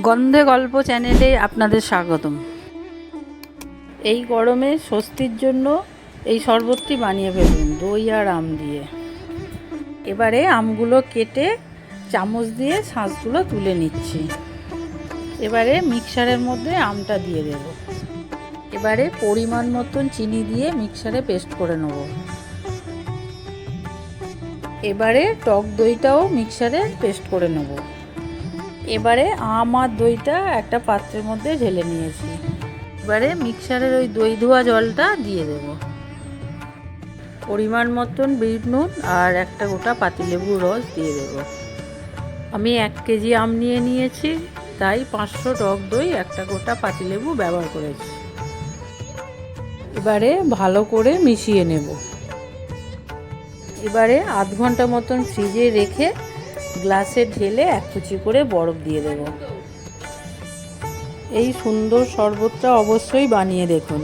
গন্ধে গল্প চ্যানেলে আপনাদের স্বাগতম। এই গরমে স্বস্তির জন্য এই শরবতটি বানিয়ে ফেলুন দই আর আম দিয়ে। এবারে আমগুলো কেটে চামচ দিয়ে শাঁসগুলো তুলে নিচ্ছি। এবারে মিক্সারের মধ্যে আমটা দিয়ে দেব। এবারে পরিমাণ মতন চিনি দিয়ে মিক্সারে পেস্ট করে নেব। এবারে টক দইটাও মিক্সারে পেস্ট করে নেব। এবারে আম আর দইটা একটা পাত্রের মধ্যে ঢেলে নিয়েছি। এবারে মিক্সারের ওই দই ধোয়া জলটা দিয়ে দেব। পরিমাণ মতন বিট নুন আর একটা গোটা পাতিলেবুর রস দিয়ে দেব। আমি 1 কেজি আম নিয়ে নিয়েছি, তাই 500 টক দই একটা গোটা পাতিলেবু ব্যবহার করেছি। এবারে ভালো করে মিশিয়ে নেব। এবারে আধ ঘন্টা মতন ফ্রিজে রেখে গ্লাসে ঢেলে 1 কুচি করে বরফ দিয়ে দেব। এই সুন্দর শরবতটা অবশ্যই বানিয়ে দেখুন।